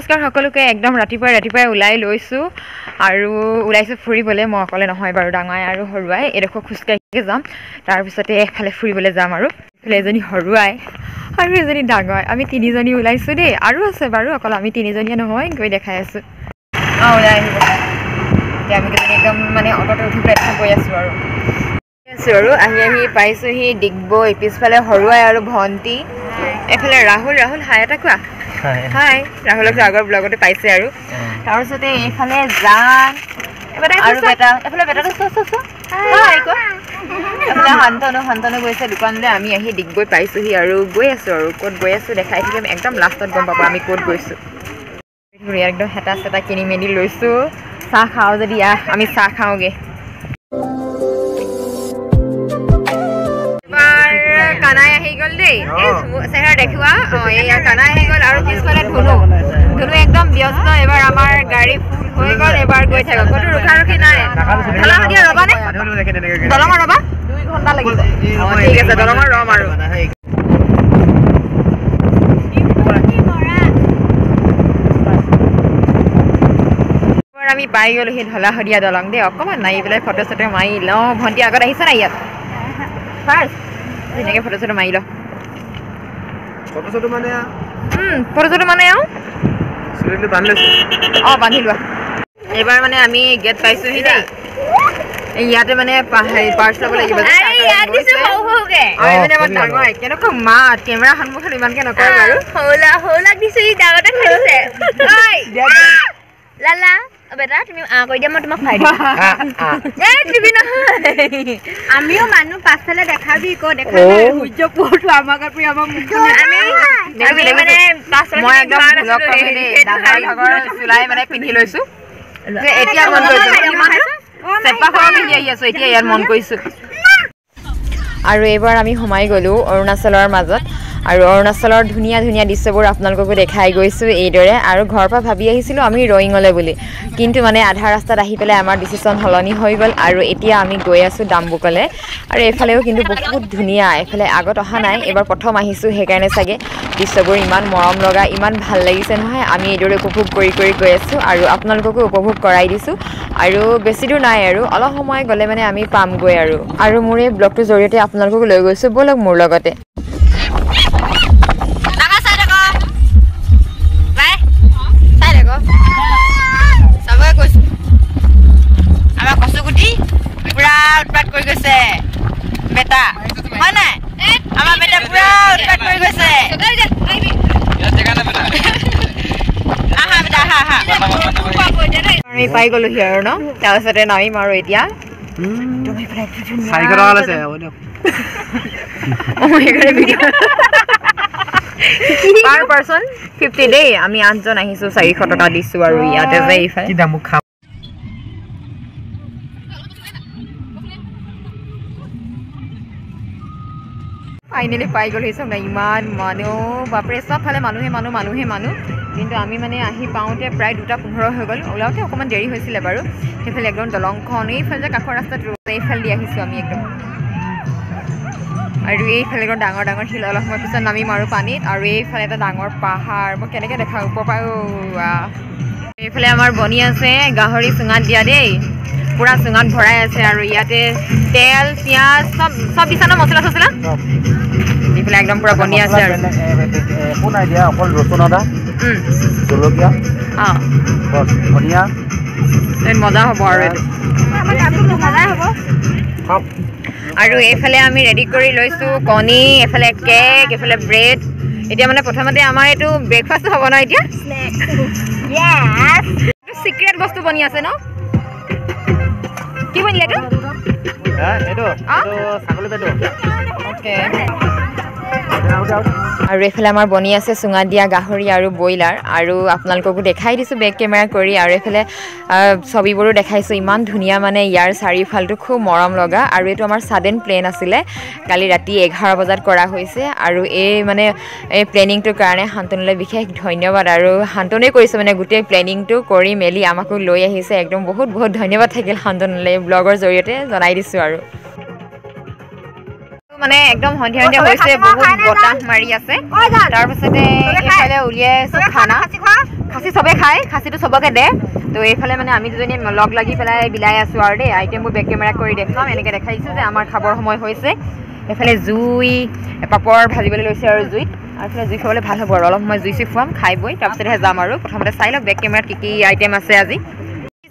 নমস্কাৰ সকলোকে একদম ৰাতিপুৱাই ওলাই লৈছোঁ আৰু ওলাইছোঁ ফুৰিবলৈ মই অকলে নহয় বাৰু ডাঙাই আৰু হৰুৱাই এডোখৰ খোজকাঢ়িকে যাম তাৰপিছতে এফালে ফুৰিবলৈ যাম আৰু এফালে এজনী হৰুৱাই আৰু এজনী ডাঙাই আমি তিনিজনী ওলাইছোঁ দেই আৰু আছে বাৰু অকল আমি তিনিজনীয়ে নহয় গৈ দেখাই আছোঁ ওলাই আহিব এতিয়া আমি কেইজনী একদম মানে অট'তে উঠি পেলাই গৈ আছোঁ আৰু আহি পাইছোঁহি ডিগবৈ পিছফালে হৰুৱাই আৰু ভণ্টি এফালে ৰাহুল হাই এটা কোৱা হাই ৰাহুলক আগৰ ব্লগতে পাইছে আৰু তাৰপিছতে এইফালে জান আৰু এফালে বেটাটো এফালে শান্তনু গৈছে দোকানলৈ আমি আহি ডিগবৈ পাইছোঁহি আৰু গৈ আছোঁ আৰু ক'ত গৈ আছোঁ দেখাই থাকিম একদম লাষ্টত গম পাব আমি ক'ত গৈছোঁ একদম হেতা চেতা কিনি মেলি লৈছোঁ চাহ খাওঁ যদি আমি চাহ খাওঁগৈ কানাই আহি গ'ল দেই চেহেৰা দেখুৱা এয়া কানাই আহি গ'ল আৰু পিছফালে ধুনু একদম ব্যস্ত এবাৰ আমাৰ গাড়ী ফুল হৈ গ'ল এবাৰ গৈ থাকক ক'তো ৰখি নাই ঢলাশদিয়া ৰ'বানে দলঙত ৰ'বা 2 ঘণ্টা লাগিব ঠিক আছে দলঙত ৰ'ম আৰু আমি পাই গ'লো সেই ঢলাশদিয়া দলং দেই অকণমান নামি পেলাই ফটো চটো মাৰি লওঁ ভণ্টি আগত আহিছে নাই ইয়াত ফাৰ্ষ্ট ধুনীয়াকৈ ফটো চটো মাৰি লওঁ ফটো চটো মানে বান্ধি লোৱা এইবাৰ মানে আমি গেট পাইছোঁহি দেই ইয়াতে মানে পাৰ্চ ল'ব লাগিব কেনেকুৱা মাত কেমেৰা সন্মুখত ইমানকৈ নকৰে বাৰু সৌলাক দিছোঁ ডাঙৰতে খেলিছে লালা বেটা তুমি কৈ দিয়া মই তোমাক খুৱাই দিম আমিও মানুহ পাছফালে দেখাবি ক দেখা সূৰ্য পোহৰটো আমাক আমি আমাৰ মই একদম চুলাই মানে পিন্ধি লৈছোঁ এতিয়া মন কৰিছোঁ চেপা খোৱা পিন্ধি আহি আছোঁ এতিয়া ইয়াত মন কৰিছোঁ আৰু এইবাৰ আমি সোমাই গ'লোঁ অৰুণাচলৰ মাজত আৰু অৰুণাচলৰ ধুনীয়া দৃশ্যবোৰ আপোনালোককো দেখাই গৈছোঁ এইদৰে আৰু ঘৰৰ পৰা ভাবি আহিছিলোঁ আমি ৰয়িঙলৈ বুলি কিন্তু মানে আধা ৰাস্তাত আহি পেলাই আমাৰ ডিচিশ্যন সলনি হৈ গ'ল আৰু এতিয়া আমি গৈ আছোঁ ডাম্বুকলৈ আৰু এইফালেও কিন্তু বহুত ধুনীয়া এইফালে আগত অহা নাই এইবাৰ প্ৰথম আহিছোঁ সেইকাৰণে চাগে দৃশ্যবোৰ ইমান মৰম লগা ইমান ভাল লাগিছে নহয় আমি এইদৰে উপভোগ কৰি গৈ আছোঁ আৰু আপোনালোককো উপভোগ কৰাই দিছোঁ আৰু বেছি দূৰ নাই আৰু অলপ সময় গ'লে মানে আমি পামগৈ আৰু মোৰ এই ব্লগটোৰ জৰিয়তে আপোনালোকক লৈ গৈছোঁ ব'লক মোৰ লগতে পুৰা উৎপাত কৰি গৈছে বেটা হয় নাই আমাৰ বেটা পুৰা উৎপাত কৰি গৈছে আমি পাই গ'লোহি আৰু ন তাৰপিছতে নামিম আৰু এতিয়া পাৰ পাৰ্চন 50 দেই আমি 8জন আহিছোঁ 400 টকা দিছোঁ আৰু ইয়াতে যে এইফালে ফাইনেলি পাই গ'লো চব নাই ইমান মানুহ বাপৰে চবফালে মানুহে মানুহ কিন্তু আমি মানে আহি পাওঁতে প্ৰায় 2:15 হৈ গ'ল ওলাওঁতে অকণমান দেৰি হৈছিলে বাৰু সেইফালে একদম দলংখন এইফালে যে কাষৰ ৰাস্তাত এইফালে দি আহিছোঁ আমি একদম আৰু এইফালে একদম ডাঙৰ শিল অলপ সময় পিছত নামিম আৰু পানীত আৰু এইফালে এটা ডাঙৰ পাহাৰ মই কেনেকৈ দেখাওঁ ওপৰ পৰা এইফালে আমাৰ বনি আছে গাহৰি চুঙাত দিয়া দেই পুৰা চুঙাত ভৰাই আছে আৰু ইয়াতে তেল পিঁয়াজ চব দিছা ন মছলা চছলা দি পেলাই একদম পুৰা বনি আছে আৰু অকল ৰচুন আদা জলকীয়া ধনিয়া মজা হ'ব আৰু আৰু এইফালে আমি ৰেডি কৰি লৈছোঁ কণী এফালে কেক এফালে ব্ৰেড এতিয়া মানে প্ৰথমতে আমাৰ এইটো ব্ৰেকফাষ্ট হ'ব ন এতিয়া চিক্ৰেট বস্তু বনি আছে ন কি বনিলে এইটো ছাগলী পেটু অ'কে আৰু এইফালে আমাৰ বনি আছে চুঙাত দিয়া গাহৰি আৰু ব্ৰইলাৰ আৰু আপোনালোককো দেখাই দিছোঁ বেক কেমেৰা কৰি আৰু এইফালে ছবিবোৰো দেখাইছোঁ ইমান ধুনীয়া মানে ইয়াৰ চাৰিওফালটো খুব মৰম লগা আৰু এইটো আমাৰ ছাডেন প্লেন আছিলে কালি ৰাতি 11 বজাত কৰা হৈছে আৰু এই প্লেনিংটোৰ কাৰণে শান্তনুলৈ বিশেষ ধন্যবাদ আৰু শান্তনুৱে কৰিছে মানে গোটেই প্লেনিংটো কৰি মেলি আমাকো লৈ আহিছে একদম বহুত ধন্যবাদ থাকিল শান্তনুলৈ ব্লগৰ জৰিয়তে জনাই দিছোঁ আৰু মানে একদম সন্ধিয়া হৈছে বহুত বতাহ মাৰি আছে তাৰপিছতে এইফালে উলিয়াইছোঁ খানা খাচী চবে খায় খাচীটো চবকে দে তো এইফালে মানে আমি দুজনী লগ লাগি পেলাই বিলাই আছোঁ আৰু দেই আইটেমবোৰ বেক কেমেৰা কৰি দেখাম এনেকৈ দেখাইছোঁ যে আমাৰ খাবৰ সময় হৈছে এইফালে জুই পাপৰ ভাজিবলৈ লৈছে আৰু জুইত আৰু এইফালে জুই খাবলৈ ভাল হ'ব আৰু অলপ সময় জুই চুই খুৱাম খাই বৈ তাৰপিছতহে যাম আৰু প্ৰথমতে চাই লওক বেক কেমেৰাত কি কি আইটেম আছে আজি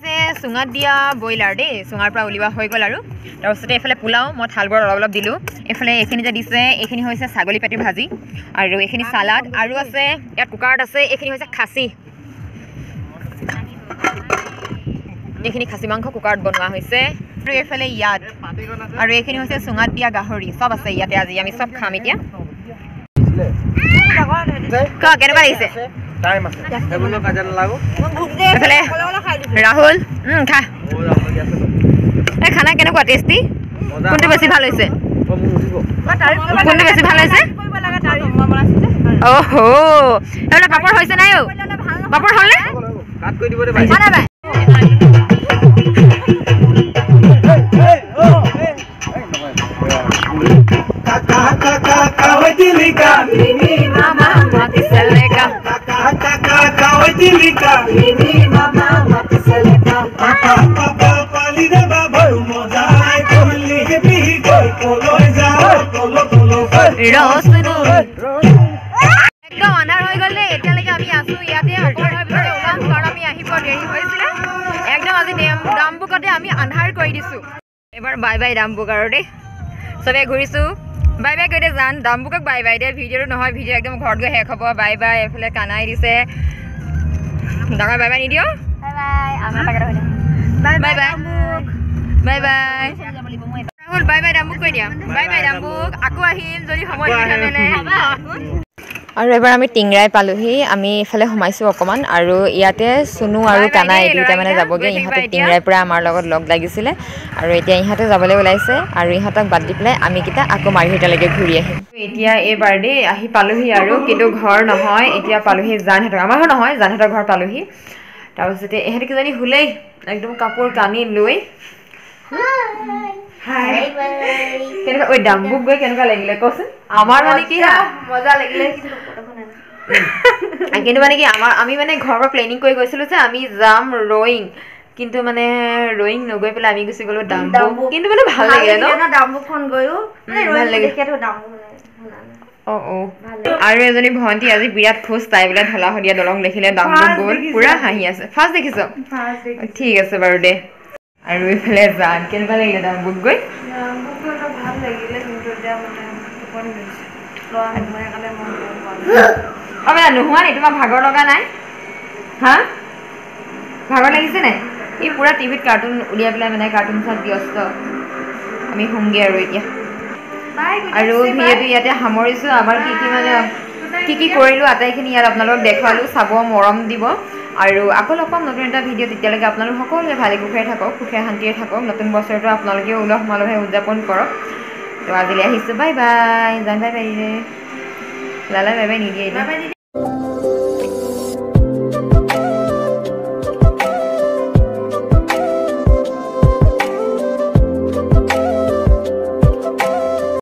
যে চুঙাত দিয়া ব্ৰইলাৰ দেই চুঙাৰ পৰা উলিওৱা হৈ গ'ল আৰু তাৰপিছতে এইফালে পোলাও মই থালবোৰত অলপ অলপ দিলোঁ এইফালে এইখিনি যে দিছে এইখিনি হৈছে ছাগলী পেটু ভাজি আৰু এইখিনি চালাড আৰু আছে ইয়াত কুকাৰত আছে এইখিনি হৈছে খাচী এইখিনি খাচী মাংস কুকাৰত বনোৱা হৈছে আৰু এইফালে ইয়াত আৰু এইখিনি হৈছে চুঙাত দিয়া গাহৰি চব আছে ইয়াতে আজি আমি চব খাম এতিয়া কেনেকুৱা লাগিছে ৰাহুল খা এই খানা কেনেকুৱা টেষ্টি কোনটো বেছি ভাল হৈছে কোনটো বেছি ভাল হৈছে অহ' এইফালে পাপৰ হৈছে নাই অ' পাপৰ হ'লনে একদম আন্ধাৰ হৈ গ'ল দেই এতিয়ালৈকে আমি আছোঁ ইয়াতে অকণমানৰ ভিতৰতে ওলাম কাৰণ আমি আহিব দেৰি হৈছিলে একদম আজি ডাম্বুকতে আমি আন্ধাৰ কৰি দিছোঁ এবাৰ বাই বাই ডাম্বুক আৰু দেই চবে ঘূৰিছোঁ বাই বাই কৈ দে জান ডাম্বুকক বাই বাই দে ভিডিঅ'টো নহয় ভিডিঅ' একদম ঘৰত গৈ শেষ হ'ব বাই বাই এইফালে কানাই দিছে ডাঙৰ বাই বাই নিদিয় bye bye bye bye Rahul bye bye Dambuk কৈ দিয়া বাই বাই ডাম্বুক আকৌ আহিম যদি সময় মিলে আৰু এবাৰ আমি টিংৰাই পালোহি আমি এইফালে সোমাইছোঁ অকণমান আৰু ইয়াতে চুনু আৰু কানাই দুয়োটা মানে যাবগৈ ইহঁতে টিংৰাই পৰা আমাৰ লগত লগ লাগিছিলে আৰু এতিয়া ইহঁতে যাবলৈ ওলাইছে আৰু ইহঁতক বাদ দি পেলাই আমিকেইটা আকৌ মাৰিহঁতালৈকে ঘূৰি আহিম এতিয়া এইবাৰ দেই আহি পালোহি আৰু কিন্তু ঘৰ নহয় এতিয়া পালোহি জানহঁতৰ আমাৰ ঘৰ নহয় জানহঁতৰ ঘৰ পালোহি তাৰপিছতে ইহঁতে কিজানি শুলেই একদম কাপোৰ কানি লৈ কেনেকুৱা ঐ ডাম্বুক গৈ কেনেকুৱা লাগিলে কচোন আমাৰ মানে কি মজা লাগিলে কিন্তু মানে কি আমি মানে ঘৰৰ পৰা প্লেনিং কৰি গৈছিলোঁ যে আমি যাম ৰয়িং কিন্তু মানে ৰয়িং নগৈ পেলাই আমি গুচি গ'লো ডাম্বুক কিন্তু মানে ভাল লাগিলে ন ডাম্বুকখন গৈও ভাল লাগিলে আৰু এজনী ভণ্টি আজি বিৰাট খুচ তাই বোলে ঢলা শদিয়া দলং দেখিলে ডাম্বুক গ'ল পুৰা হাঁহি আছে ফাৰ্ষ্ট দেখিছ ঠিক আছে বাৰু দে আৰু এইফালে জান কেনেকুৱা লাগিলে ডাম্বুক গৈ ভাল লাগিলে কিন্তু এতিয়া মানে নোহোৱা নি তোমাৰ ভাগৰ লগা নাই হা ভাগৰ লাগিছে নাই এই পুৰা টিভিত কাৰ্টুন উলিয়াই পেলাই মানে কাৰ্টুন চাত ব্যস্ত আমি শুমগৈ আৰু এতিয়া আৰু ভিডিঅ'টো ইয়াতে সামৰিছোঁ আমাৰ কি কি কৰিলোঁ আটাইখিনি ইয়াত আপোনালোকক দেখুৱালোঁ চাব মৰম দিব আৰু আকৌ লগ পাম নতুন এটা ভিডিঅ' তেতিয়ালৈকে আপোনালোক সকলোৱে ভালে কুশলে থাকক সুখে শান্তিৰে থাকক নতুন বছৰটো আপোনালোকে উলহ মালহে উদযাপন কৰক তো আজিলৈ আহিছোঁ বাই বাই জান বাই বাই লালাই বাই বাই নিদিয়ে